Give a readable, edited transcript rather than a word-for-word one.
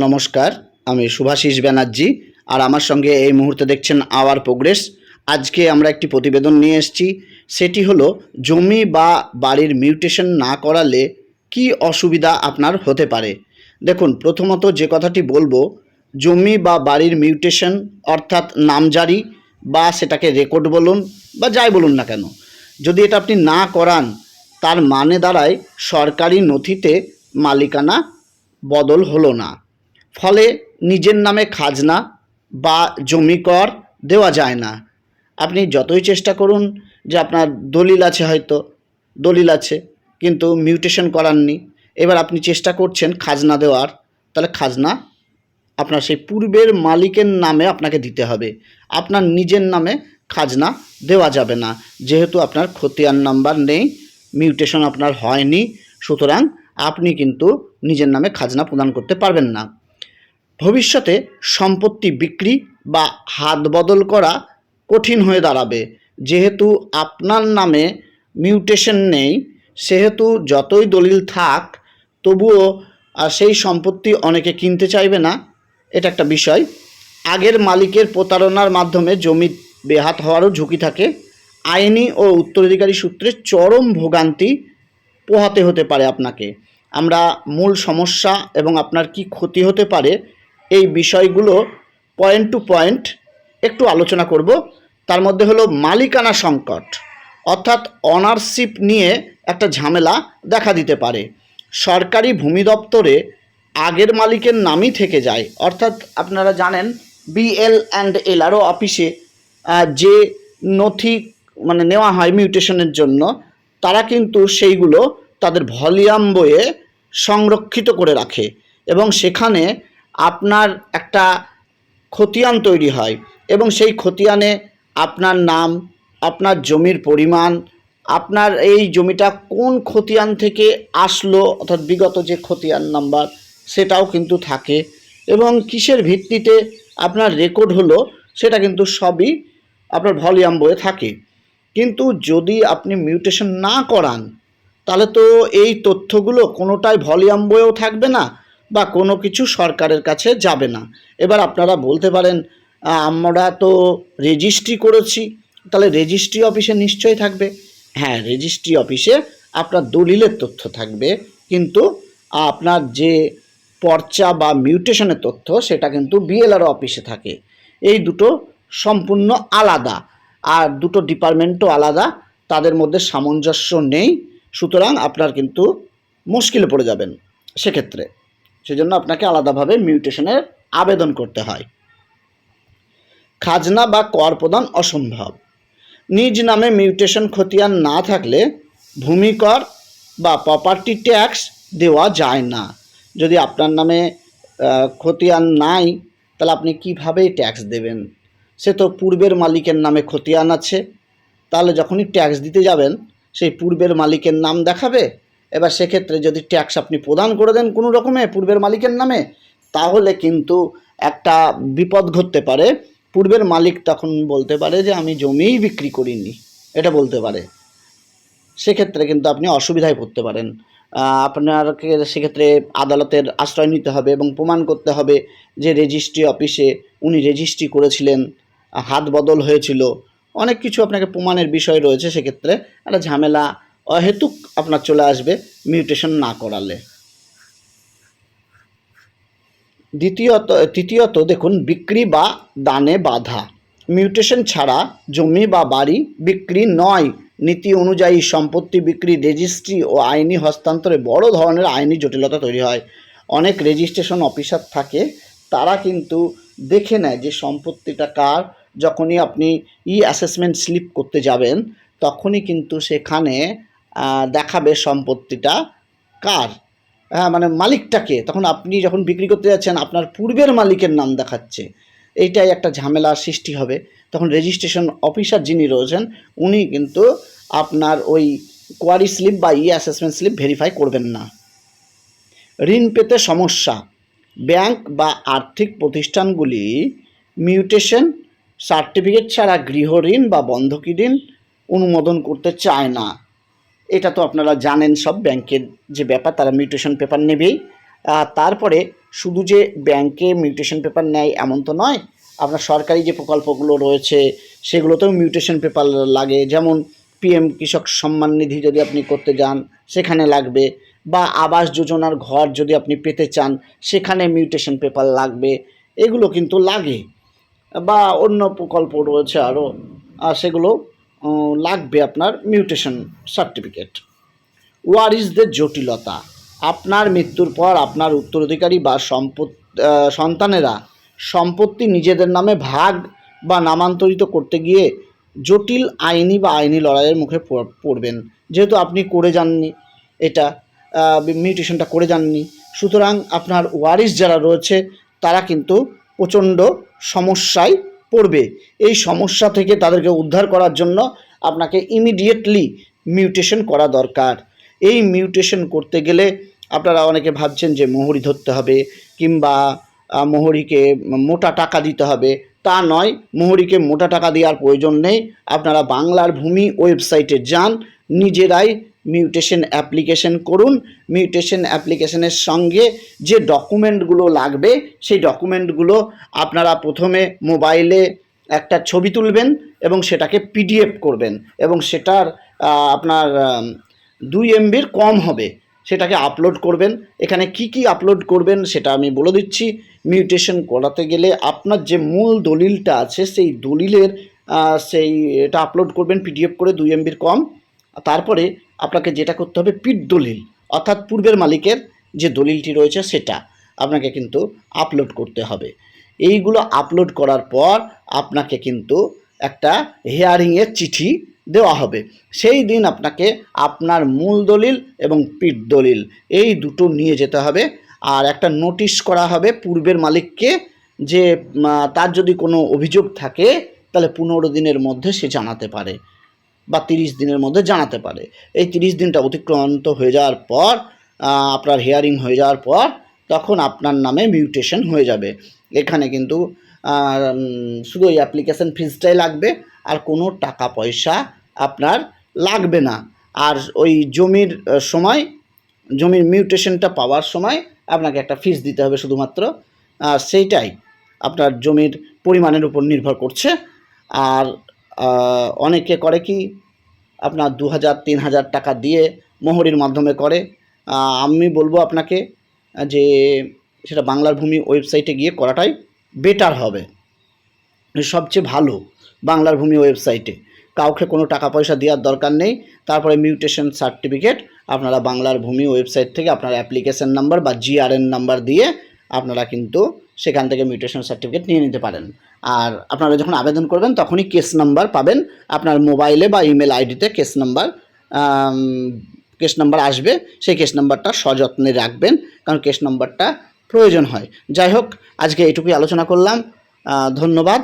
নমস্কার, আমি শুভাশিস ব্যানার্জি। আর আমার সঙ্গে এই মুহূর্তে দেখছেন আওয়ার প্রোগ্রেস। আজকে আমরা একটি প্রতিবেদন নিয়ে এসেছি। সেটি হলো জমি বা বাড়ির মিউটেশন না করালে কি অসুবিধা আপনার হতে পারে। দেখুন, প্রথমত যে কথাটি বলবো, জমি বা বাড়ির মিউটেশন অর্থাৎ নামজারি বা সেটাকে রেকর্ড বলুন বা যাই বলুন না কেন, যদি এটা আপনি না করান তার মানে দাঁড়ায় সরকারি নথিতে মালিকানা বদল হলো না। ফলে নিজের নামে খাজনা বা জমি কর দেওয়া যায় না। আপনি যতই চেষ্টা করুন যে আপনার দলিল আছে, হয়তো দলিল আছে কিন্তু মিউটেশন করাননি, এবার আপনি চেষ্টা করছেন খাজনা দেওয়ার, তাহলে খাজনা আপনার সেই পূর্বের মালিকের নামে আপনাকে দিতে হবে। আপনার নিজের নামে খাজনা দেওয়া যাবে না, যেহেতু আপনার খতিয়ান নাম্বার নেই, মিউটেশন আপনার হয়নি, সুতরাং আপনি কিন্তু নিজের নামে খাজনা প্রদান করতে পারবেন না। ভবিষ্যতে সম্পত্তি বিক্রি বা হাত বদল করা কঠিন হয়ে দাঁড়াবে, যেহেতু আপনার নামে মিউটেশন নেই। সেহেতু যতই দলিল থাক তবুও সেই সম্পত্তি অনেকে কিনতে চাইবে না, এটা একটা বিষয়। আগের মালিকের প্রতারণার মাধ্যমে জমি বেহাত হওয়ারও ঝুঁকি থাকে। আইনি ও উত্তরাধিকারী সূত্রে চরম ভোগান্তি পোহাতে হতে পারে আপনাকে। আমরা মূল সমস্যা এবং আপনার কি ক্ষতি হতে পারে এই বিষয়গুলো পয়েন্ট টু পয়েন্ট একটু আলোচনা করব। তার মধ্যে হলো মালিকানা সংকট, অর্থাৎ অনারশিপ নিয়ে একটা ঝামেলা দেখা দিতে পারে। সরকারি ভূমি দপ্তরে আগের মালিকের নামই থেকে যায়, অর্থাৎ আপনারা জানেন BL&LRO অফিসে যে নথি নেওয়া হয় মিউটেশনের জন্য, তারা কিন্তু সেইগুলো তাদের ভলিউম বইয়ে সংরক্ষিত করে রাখে এবং সেখানে আপনার একটা খতিয়ান তৈরি হয় এবং সেই খতিয়ানে আপনার নাম, আপনার জমির পরিমাণ, আপনার এই জমিটা কোন খতিয়ান থেকে আসলো অর্থাৎ বিগত যে খতিয়ান নাম্বার সেটাও কিন্তু থাকে এবং কিসের ভিত্তিতে আপনার রেকর্ড হলো সেটা কিন্তু সবই আপনার ভলিউম বইয়ে থাকে। কিন্তু যদি আপনি মিউটেশন না করান তাহলে তো এই তথ্যগুলো কোনোটাই ভলিউম বইয়েও থাকবে না বা কোনো কিছু সরকারের কাছে যাবে না। এবার আপনারা বলতে পারেন আমরা তো রেজিস্ট্রি করেছি, তাহলে রেজিস্ট্রি অফিসে নিশ্চয়ই থাকবে। হ্যাঁ, রেজিস্ট্রি অফিসে আপনার দলিলের তথ্য থাকবে, কিন্তু আপনার যে পর্চা বা মিউটেশনের তথ্য সেটা কিন্তু BLRO অফিসে থাকে। এই দুটো সম্পূর্ণ আলাদা, আর দুটো ডিপার্টমেন্টও আলাদা, তাদের মধ্যে সামঞ্জস্য নেই। সুতরাং আপনার কিন্তু মুশকিলে পড়ে যাবেন সেক্ষেত্রে। সেজন্য আপনাকে আলাদাভাবে মিউটেশনের আবেদন করতে হয়। খাজনা বা কর প্রদান অসম্ভব। নিজ নামে মিউটেশন খতিয়ান না থাকলে ভূমি কর বা প্রপার্টি ট্যাক্স দেওয়া যায় না। যদি আপনার নামে খতিয়ান নাই তাহলে আপনি কিভাবে ট্যাক্স দেবেন? সে তো পূর্বের মালিকের নামে খতিয়ান আছে, তাহলে যখনই ট্যাক্স দিতে যাবেন সেই পূর্বের মালিকের নাম দেখাবে। এবার সেক্ষেত্রে যদি ট্যাক্স আপনি প্রদান করে দেন কোনো রকমে পূর্বের মালিকের নামে, তাহলে কিন্তু একটা বিপদ ঘটতে পারে। পূর্বের মালিক তখন বলতে পারে যে আমি জমিই বিক্রি করিনি, এটা বলতে পারে। সেক্ষেত্রে কিন্তু আপনি অসুবিধায় পড়তে পারেন। আপনাকে সেক্ষেত্রে আদালতের আশ্রয় নিতে হবে এবং প্রমাণ করতে হবে যে রেজিস্ট্রি অফিসে উনি রেজিস্ট্রি করেছিলেন, হাত বদল হয়েছিল, অনেক কিছু আপনাকে প্রমাণের বিষয় রয়েছে। সেক্ষেত্রে একটা ঝামেলা অহেতুক আপনার চলে আসবে মিউটেশন না করালে। তৃতীয়ত দেখুন, বিক্রি বা দানে বাধা। মিউটেশন ছাড়া জমি বা বাড়ি বিক্রি নয়। নীতি অনুযায়ী সম্পত্তি বিক্রি, রেজিস্ট্রি ও আইনি হস্তান্তরে বড় ধরনের আইনি জটিলতা তৈরি হয়। অনেক রেজিস্ট্রেশন অফিসার থাকে, তারা কিন্তু দেখে নেয় যে সম্পত্তিটা কার। যখনই আপনি অ্যাসেসমেন্ট স্লিপ করতে যাবেন তখনই কিন্তু সেখানে দেখাবে সম্পত্তিটা কার, মালিকটাকে। তখন আপনি যখন বিক্রি করতে যাচ্ছেন আপনার পূর্বের মালিকের নাম দেখাচ্ছে, এইটাই একটা ঝামেলার সৃষ্টি হবে। তখন রেজিস্ট্রেশন অফিসার যিনি রয়েছেন উনি কিন্তু আপনার ওই কোয়ারি স্লিপ বা অ্যাসেসমেন্ট স্লিপ ভেরিফাই করবেন না। ঋণ পেতে সমস্যা। ব্যাংক বা আর্থিক প্রতিষ্ঠানগুলি মিউটেশন সার্টিফিকেট ছাড়া গৃহ ঋণ বা বন্ধকি ঋণ অনুমোদন করতে চায় না। এটা তো আপনারা জানেন, সব ব্যাংকের যে ব্যাপার, তারা মিউটেশন পেপার নেবেই। তারপরে শুধু যে ব্যাংকে মিউটেশন পেপার নেয় এমন তো নয়, আপনার সরকারি যে প্রকল্পগুলো রয়েছে সেগুলোতেও মিউটেশন পেপার লাগে। যেমন পিএম কৃষক সম্মান নিধি যদি আপনি করতে যান সেখানে লাগবে, বা আবাস যোজনার ঘর যদি আপনি পেতে চান সেখানে মিউটেশন পেপার লাগবে, এগুলো কিন্তু লাগে। বা অন্য প্রকল্প রয়েছে আরও, সেগুলো লাগবে আপনার mutation certificate. Where is the জটিলতা? আপনার মৃত্যুর পর আপনার উত্তরাধিকারী বা সন্তানেরা সম্পত্তি নিজেদের নামে ভাগ বা নামান্তরিত করতে গিয়ে জটিল আইনি লড়াইয়ের মুখে পড়বেন, যেহেতু আপনি করে যাননি এটা, মিউটেশনটা করে যাননি। সুতরাং আপনার ওয়ারিশ যারা রয়েছে তারা কিন্তু প্রচণ্ড সমস্যায় পড়বে। এই সমস্যা থেকে তাদেরকে উদ্ধার করার জন্য আপনাকে ইমিডিয়েটলি মিউটেশন করা দরকার। এই মিউটেশন করতে গেলে আপনারা অনেকে ভাবছেন যে মোহরি ধরতে হবে কিংবা মোহরিকে মোটা টাকা দিতে হবে, তা নয়। মোহরিকে মোটা টাকা দেওয়ার প্রয়োজন নেই। আপনারা বাংলার ভূমি ওয়েবসাইটে যান, নিজেরাই মিউটেশন অ্যাপ্লিকেশন করুন। মিউটেশন অ্যাপ্লিকেশনের সঙ্গে যে ডকুমেন্টগুলো লাগবে সেই ডকুমেন্টগুলো আপনারা প্রথমে মোবাইলে একটা ছবি তুলবেন এবং সেটাকে পিডিএফ করবেন, এবং সেটার আপনার 2 MBর কম হবে, সেটাকে আপলোড করবেন। এখানে কি আপলোড করবেন সেটা আমি বলে দিচ্ছি। মিউটেশন করাতে গেলে আপনার যে মূল দলিলটা আছে সেই দলিলের এটা আপলোড করবেন পিডিএফ করে 2 MBর কম। তারপরে আপনাকে যেটা করতে হবে পিড দলিল, অর্থাৎ পূর্বের মালিকের যে দলিলটি রয়েছে সেটা আপনাকে কিন্তু আপলোড করতে হবে। এইগুলো আপলোড করার পর আপনাকে কিন্তু একটা হিয়ারিংয়ের চিঠি দেওয়া হবে। সেই দিন আপনাকে আপনার মূল দলিল এবং পিড দলিল এই দুটো নিয়ে যেতে হবে। আর একটা নোটিশ করা হবে পূর্বের মালিককে, যে তার যদি কোনো অভিযোগ থাকে তাহলে 15 দিনের মধ্যে সে জানাতে পারে বা 30 দিনের মধ্যে জানাতে পারে। এই 30 দিনটা অতিক্রান্ত হয়ে যাওয়ার পর, আপনার হিয়ারিং হয়ে যাওয়ার পর, তখন আপনার নামে মিউটেশন হয়ে যাবে। এখানে কিন্তু শুধু ওই অ্যাপ্লিকেশন ফিজটাই লাগবে, আর কোনো টাকা পয়সা আপনার লাগবে না। আর ওই জমির মিউটেশনটা পাওয়ার সময় আপনাকে একটা ফিজ দিতে হবে শুধুমাত্র, সেইটাই আপনার জমির পরিমাণের উপর নির্ভর করছে। আর অনেকে করে কি আপনার 2000-3000 টাকা দিয়ে মোহরির মাধ্যমে করে। আমি বলবো আপনাকে যে সেটা বাংলার ভূমি ওয়েবসাইটে গিয়ে করাটাই বেটার হবে, সবচেয়ে ভালো। বাংলার ভূমি ওয়েবসাইটে কাউকে কোনো টাকা পয়সা দেওয়ার দরকার নেই। তারপরে মিউটেশন সার্টিফিকেট আপনারা বাংলার ভূমি ওয়েবসাইট থেকে আপনার অ্যাপ্লিকেশন নাম্বার বা জিআরএন নাম্বার দিয়ে আপনারা কিন্তু সেখান থেকে মিউটেশন সার্টিফিকেট নিয়ে নিতে পারেন। আর আপনারা যখন আবেদন করবেন তখনই কেস নাম্বার পাবেন আপনার মোবাইলে বা ইমেল আইডিতে। কেস নাম্বার আসবে, সেই কেস নাম্বারটা সযত্নে রাখবেন, কারণ কেস নাম্বারটা প্রয়োজন হয়। যাই হোক, আজকে এইটুকুই আলোচনা করলাম। ধন্যবাদ।